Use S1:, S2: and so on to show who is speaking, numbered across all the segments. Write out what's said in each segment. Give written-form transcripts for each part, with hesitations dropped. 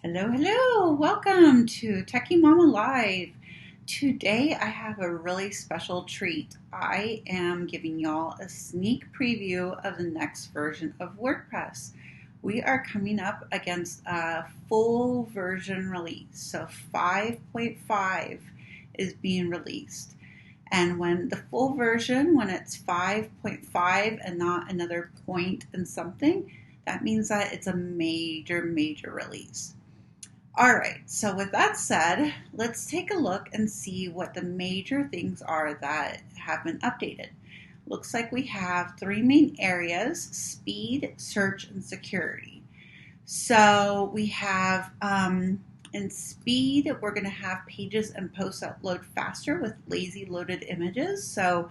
S1: Hello, hello. Welcome to Techie Mama Live. Today I have a really special treat. I am giving y'all a sneak preview of the next version of WordPress. We are coming up against a full version release. So 5.5 is being released. And when the full version, when it's 5.5 and not another point and something, that means that it's a major release. All right, so with that said, let's take a look and see what the major things are that have been updated. Looks like we have three main areas: speed, search, and security. So we have in speed, we're going to have pages and posts that load faster with lazy loaded images. So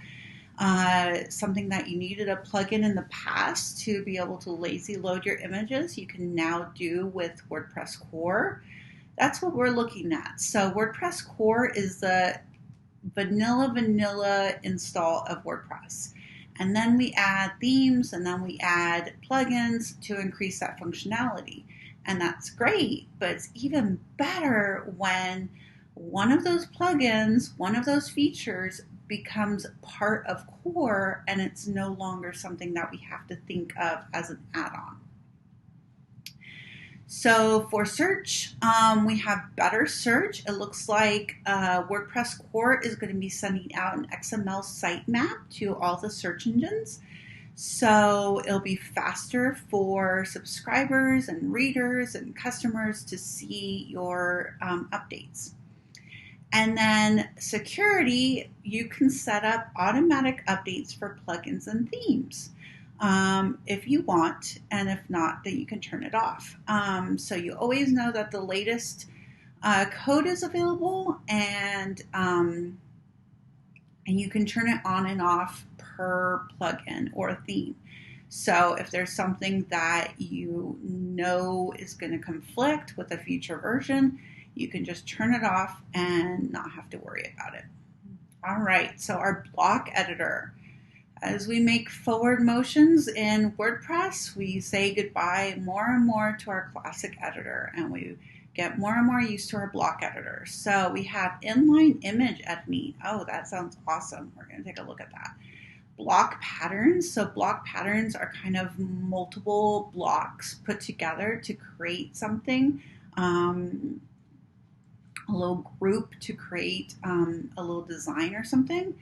S1: something that you needed a plugin in the past to be able to lazy load your images, you can now do with WordPress core. That's what we're looking at. So WordPress core is the vanilla install of WordPress. And then we add themes and then we add plugins to increase that functionality. And that's great, but it's even better when one of those plugins, one of those features becomes part of core and it's no longer something that we have to think of as an add-on. So for search, we have better search. It looks like WordPress core is going to be sending out an XML sitemap to all the search engines. So it'll be faster for subscribers and readers and customers to see your updates. And then security, you can set up automatic updates for plugins and themes if you want, and if not, then you can turn it off. So you always know that the latest code is available, and you can turn it on and off per plugin or theme. So if there's something that you know is going to conflict with a future version, you can just turn it off and not have to worry about it. All right, so our block editor. As we make forward motions in WordPress, we say goodbye more and more to our classic editor, and we get more and more used to our block editor. So we have inline image editing. Oh, that sounds awesome. We're going to take a look at that. Block patterns. So block patterns are kind of multiple blocks put together to create something. A little group to create a little design or something.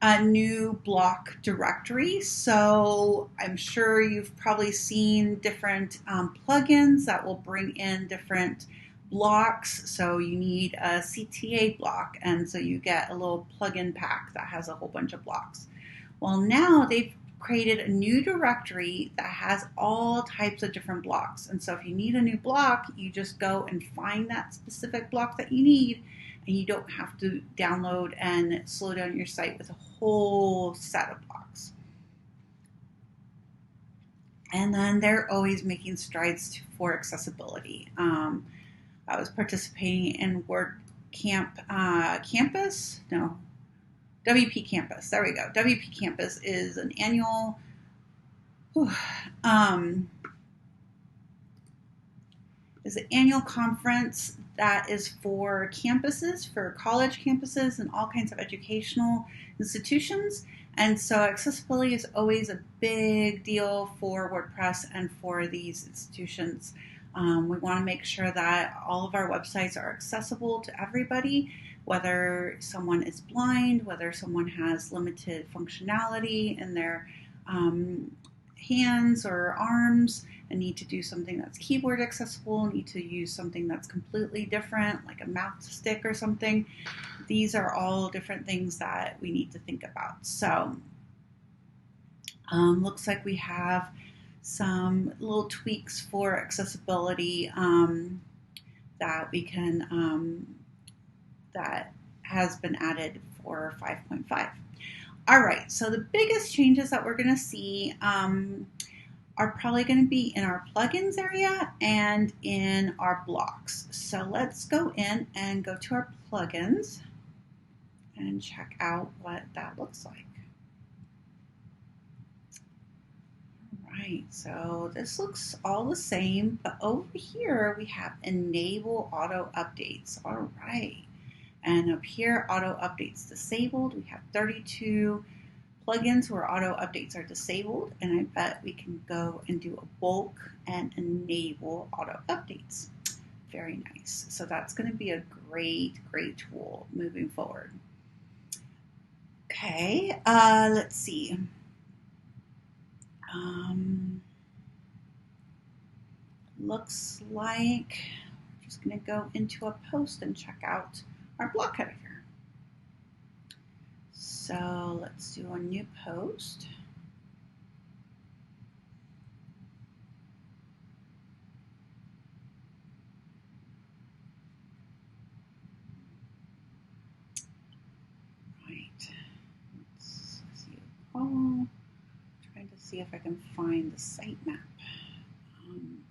S1: A new block directory. So I'm sure you've probably seen different plugins that will bring in different blocks. So you need a CTA block, and so you get a little plugin pack that has a whole bunch of blocks. Well, now they've created a new directory that has all types of different blocks. And so if you need a new block, you just go and find that specific block that you need, and you don't have to download and slow down your site with a whole set of blocks. And then they're always making strides for accessibility. I was participating in WP Campus. There we go. WP Campus is an annual conference that is for campuses, for college campuses and all kinds of educational institutions. And so accessibility is always a big deal for WordPress and for these institutions. We want to make sure that all of our websites are accessible to everybody, whether someone is blind, whether someone has limited functionality in their hands or arms and need to do something that's keyboard accessible, need to use something that's completely different, like a mouse stick or something. These are all different things that we need to think about. So looks like we have some little tweaks for accessibility that we can that has been added for 5.5. All right, so the biggest changes that we're going to see are probably going to be in our plugins area and in our blocks. So let's go in and go to our plugins and check out what that looks like. All right, so this looks all the same, but over here we have enable auto updates. All right, and up here, auto updates disabled. We have 32 plugins where auto updates are disabled, and I bet we can go and do a bulk and enable auto updates. Very nice. So that's going to be a great tool moving forward. Okay, let's see. Looks like we're just going to go into a post and check out our block editor. So let's do a new post. Right. Let's see. Trying to see if I can find the sitemap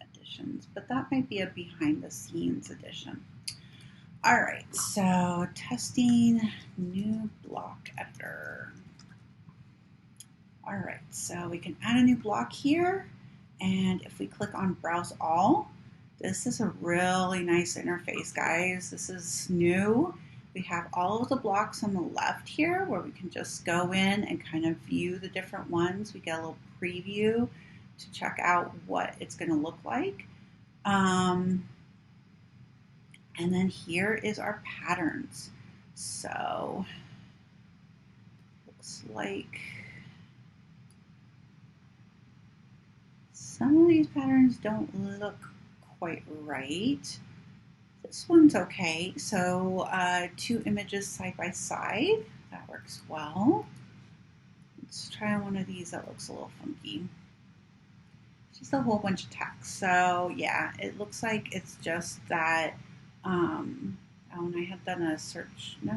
S1: editions, but that might be a behind the scenes edition. All right, so testing new block editor. All right, so we can add a new block here, and if we click on browse all, this is a really nice interface, guys. This is new. We have all of the blocks on the left here where we can just go in and kind of view the different ones. We get a little preview to check out what it's going to look like. And then here is our patterns. So looks like some of these patterns don't look quite right. This one's okay. So 2 images side by side, that works well. Let's try one of these that looks a little funky. Just a whole bunch of text. So yeah, it looks like it's just that. Oh, and I had done a search. No,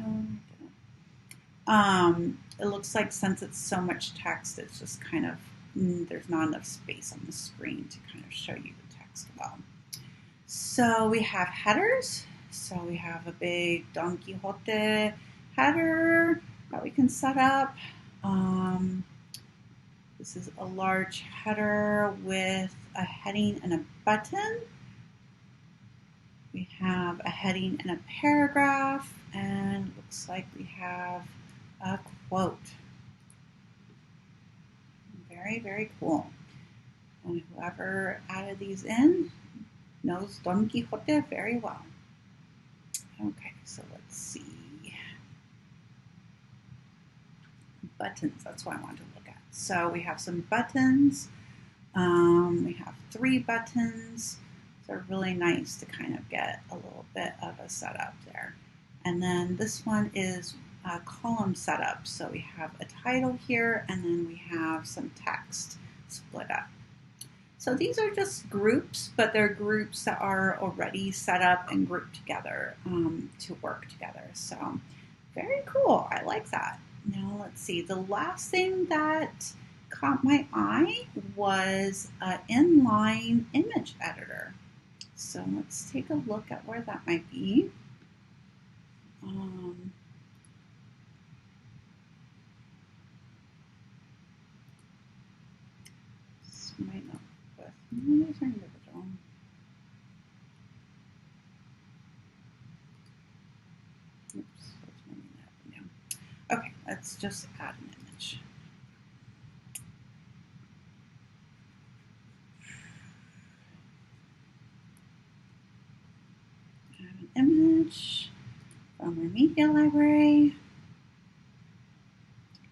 S1: I didn't. It looks like since it's so much text, it's just kind of there's not enough space on the screen to kind of show you the text well. So we have headers. So we have a big Don Quixote header that we can set up. This is a large header with a heading and a button. We have a heading and a paragraph, and it looks like we have a quote. Very cool. And whoever added these in knows Don Quixote very well. Okay, so let's see. Buttons, that's what I want to look at. So we have some buttons. We have 3 buttons. They're really nice to kind of get a little bit of a setup there. And then this one is a column setup. So we have a title here, and then we have some text split up. So these are just groups, but they're groups that are already set up and grouped together to work together. So very cool. I like that. Now let's see. The last thing that caught my eye was an inline image editor. So let's take a look at where that might be. This might not work with. These are individual. Oops, that's maybe not happening now. Okay, let's just add an image. Image from our media library,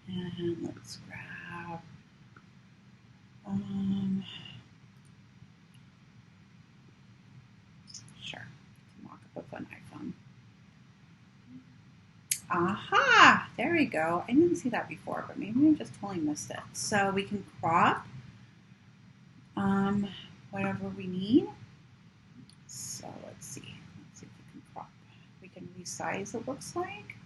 S1: and let's grab sure, mock-up of an iPhone. Aha, there we go. I didn't see that before, but maybe I just totally missed it. So we can crop whatever we need. So let's see if we can crop. We can resize, it looks like.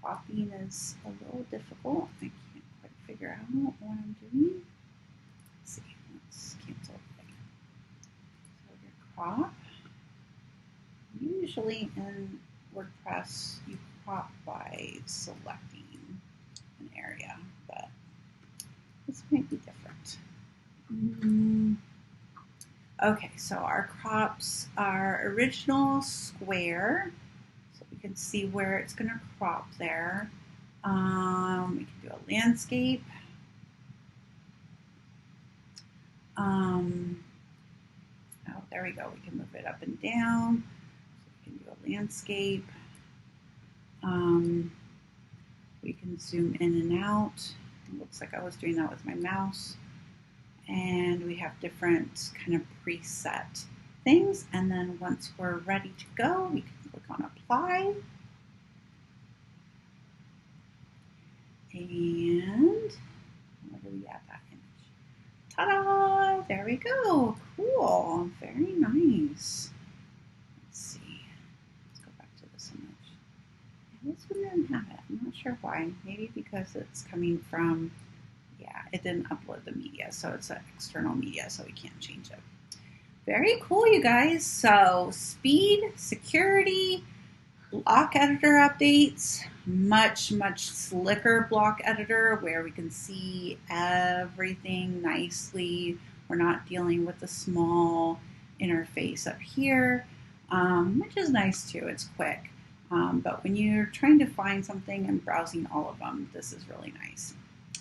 S1: Cropping is a little difficult. I can't quite figure out what I'm doing. Let's see. Let's cancel it. So your crop. Usually in WordPress, you crop by selecting an area, but this might be different. Okay, so our crops are original square, so we can see where it's going to crop there. We can do a landscape. Oh, there we go. We can move it up and down. So we can do a landscape. We can zoom in and out. It looks like I was doing that with my mouse. And we have different kind of preset things. And then once we're ready to go, we can click on apply. And where do we add that image? Ta-da! There we go. Cool. Very nice. Let's see. Let's go back to this image. This one didn't have it. I'm not sure why. Maybe because it's coming from, yeah, it didn't upload the media, so it's an external media, so we can't change it. Very cool, you guys. So speed, security, block editor updates, much slicker block editor where we can see everything nicely. We're not dealing with the small interface up here, which is nice too. It's quick. But when you're trying to find something and browsing all of them, this is really nice.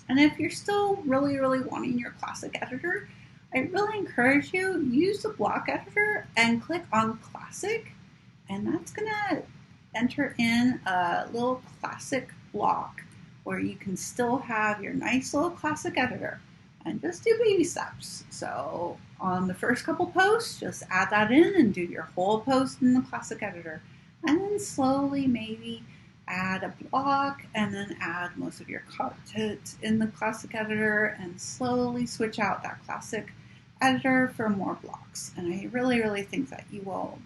S1: And if you're still really wanting your classic editor, I really encourage you, use the block editor and click on classic, and that's gonna enter in a little classic block where you can still have your nice little classic editor and just do baby steps. So on the first couple posts, just add that in and do your whole post in the classic editor. And then slowly maybe add a block and then add most of your content in the classic editor and slowly switch out that classic editor for more blocks. And I really think that you will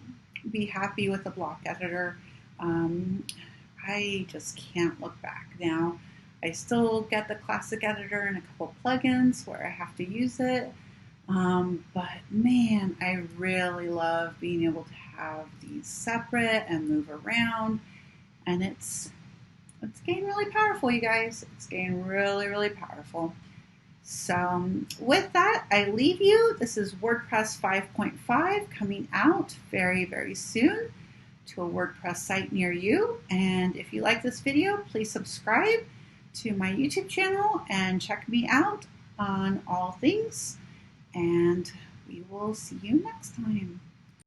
S1: be happy with the block editor. I just can't look back now. I still get the classic editor and a couple plugins where I have to use it. But man, I really love being able to have these separate and move around. And it's getting really powerful, you guys. It's getting really powerful. So with that, I leave you. This is WordPress 5.5 coming out very soon to a WordPress site near you. And if you like this video, please subscribe to my YouTube channel and check me out on all things. And we will see you next time.